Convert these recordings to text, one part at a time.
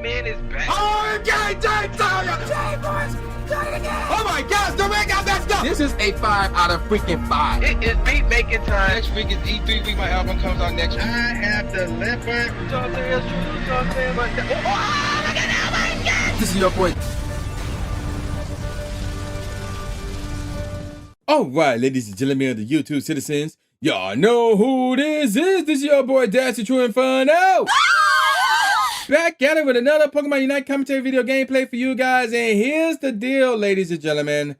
Man is back. Oh, okay, oh my gosh, the ring got messed up. This is a 5 out of freaking 5. It is beat making time. Next week is E3 week. My album comes out next week. I have the leopard. This is your boy. All right, ladies and gentlemen, the YouTube citizens, y'all know who this is. This is your boy, Dashy True Inferno. Back at it with another Pokemon Unite commentary video gameplay for you guys. And here's the deal, ladies and gentlemen.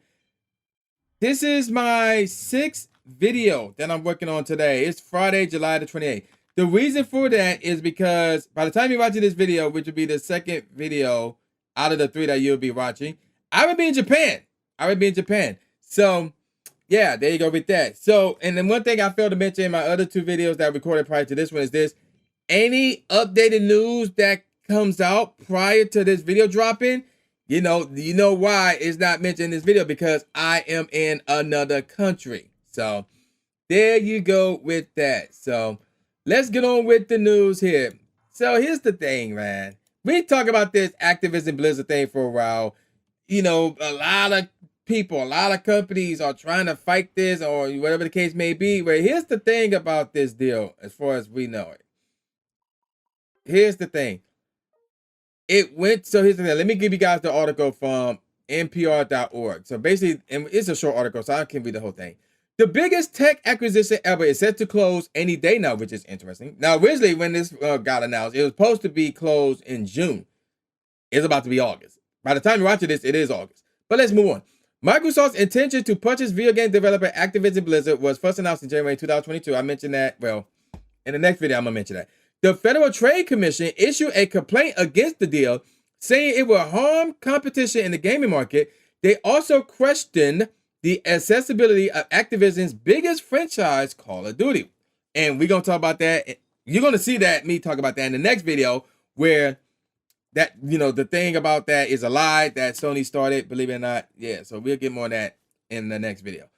This is my 6th video that I'm working on today. It's Friday, July the 28th. The reason for that is because by the time you're watching this video, which will be the 2nd video out of the 3 that you'll be watching, I will be in Japan. So, yeah, there you go with that. So, and then one thing I failed to mention in my other 2 videos that I recorded prior to this one is this. Any updated news that comes out prior to this video dropping, you know why it's not mentioned in this video, because I am in another country. So, there you go with that. So, let's get on with the news here. So, here's the thing, man. We talk about this Activision Blizzard thing for a while. You know, a lot of people, a lot of companies are trying to fight this or whatever the case may be. But here's the thing about this deal, as far as we know it. Here's the thing. Here's the thing. Let me give you guys the article from NPR.org. So basically, and it's a short article, so I can't read the whole thing. The biggest tech acquisition ever is set to close any day now, which is interesting. Now, originally, when this got announced, it was supposed to be closed in June. It's about to be August. By the time you're watching this, it is August. But let's move on. Microsoft's intention to purchase video game developer Activision Blizzard was first announced in January 2022. I mentioned that, well, in the next video, I'm going to mention that. The Federal Trade Commission issued a complaint against the deal, saying it will harm competition in the gaming market. They also questioned the accessibility of Activision's biggest franchise, Call of Duty. And we're going to talk about that. You're going to see that, me talk about that in the next video, where that, you know, the thing about that is a lie that Sony started, believe it or not. Yeah, so we'll get more on that in the next video.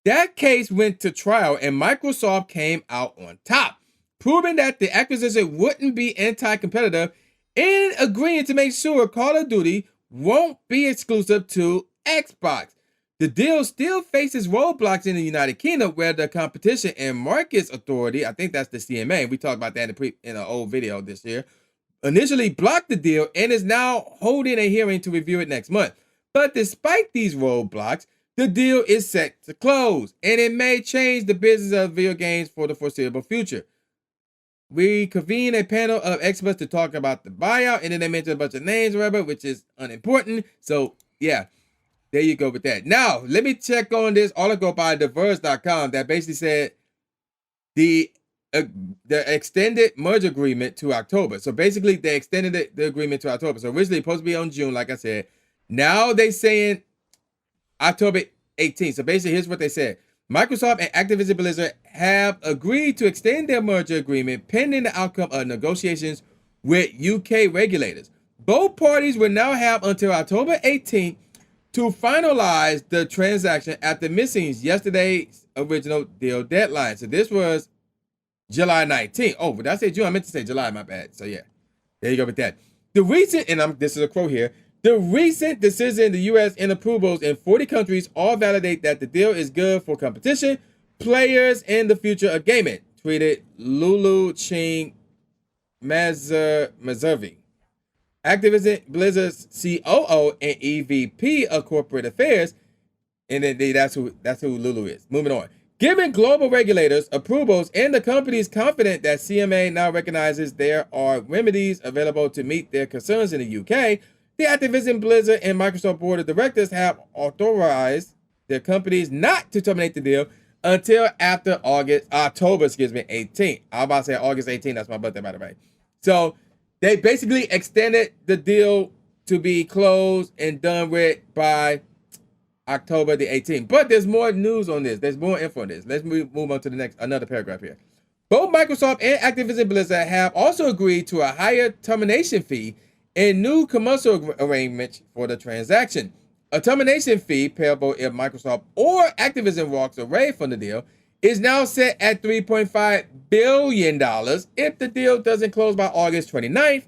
That case went to trial and Microsoft came out on top, proving that the acquisition wouldn't be anti-competitive and agreeing to make sure Call of Duty won't be exclusive to Xbox. The deal still faces roadblocks in the United Kingdom, where the Competition and Markets Authority, I think that's the CMA, we talked about that in an old video this year, initially blocked the deal and is now holding a hearing to review it next month. But despite these roadblocks, the deal is set to close, and it may change the business of video games for the foreseeable future. We convened a panel of experts to talk about the buyout, and then they mentioned a bunch of names, whatever, which is unimportant. So, yeah, there you go with that. Now, let me check on this article by TheVerge.com that basically said the extended merger agreement to October. So basically, they extended the agreement to October. So originally, supposed to be on June, like I said. Now they saying October 18th. So basically, here's what they said. Microsoft and Activision Blizzard have agreed to extend their merger agreement pending the outcome of negotiations with UK regulators. Both parties will now have until October 18th to finalize the transaction after missing yesterday's original deal deadline. So this was July 19th. Oh, did I say June? I meant to say July, my bad. So yeah, there you go with that. The recent, and this is a quote here, the recent decision in the U.S. and approvals in 40 countries all validate that the deal is good for competition, players, and the future of gaming, tweeted Lulu Ching Mazurvi, Activision Blizzard's COO and EVP of Corporate Affairs, and then that's who Lulu is. Moving on. Given global regulators' approvals and the company is confident that CMA now recognizes there are remedies available to meet their concerns in the UK, the Activision Blizzard and Microsoft Board of Directors have authorized their companies not to terminate the deal until after October 18th. I was about to say August 18th. That's my birthday, by the way. So they basically extended the deal to be closed and done with by October the 18th. But there's more news on this. There's more info on this. Let's move on to another paragraph here. Both Microsoft and Activision Blizzard have also agreed to a higher termination fee and new commercial arrangements for the transaction. A termination fee payable if Microsoft or Activision walks away from the deal is now set at $3.5 billion if the deal doesn't close by August 29th,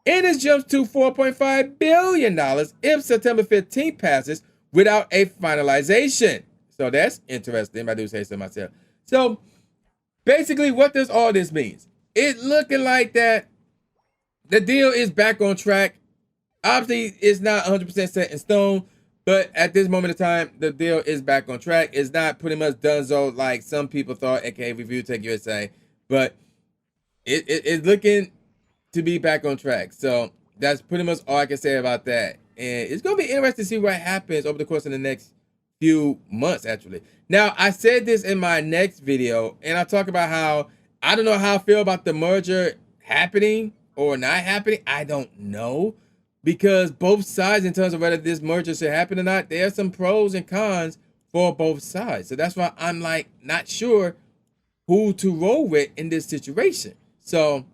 And this jumps to $4.5 billion if September 15th passes without a finalization. So that's interesting, if I do say so myself. So basically, what does all this mean? It's looking like that the deal is back on track. Obviously, it's not 100% set in stone, but at this moment in time, the deal is back on track. It's not pretty much donezo like some people thought, aka Review Tech USA, but it's looking to be back on track. So that's pretty much all I can say about that. And it's going to be interesting to see what happens over the course of the next few months, actually. Now, I said this in my next video, and I talk about how I don't know how I feel about the merger happening or not happening. I don't know, because both sides, in terms of whether this merger should happen or not, there are some pros and cons for both sides. So that's why I'm like not sure who to roll with in this situation. So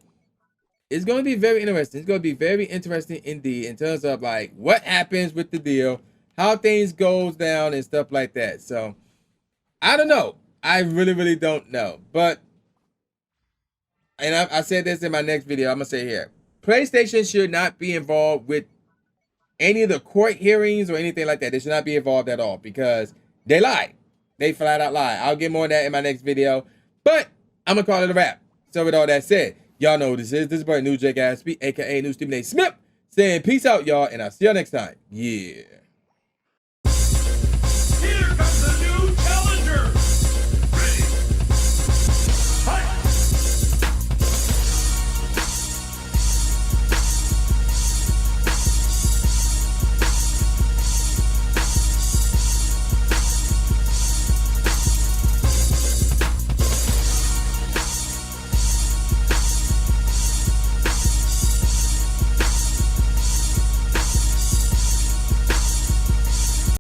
it's going to be very interesting. It's going to be very interesting indeed in terms of like what happens with the deal, how things goes down and stuff like that. So I don't know. I really don't know. But, and I said this in my next video, I'm going to say here, PlayStation should not be involved with any of the court hearings or anything like that. They should not be involved at all because they lied. They flat out lied. I'll get more on that in my next video. But I'm going to call it a wrap. So with all that said, y'all know what this is. This is boy New Jake Aspie, aka New Stephen A. Smith, saying peace out, y'all, and I'll see y'all next time. Yeah.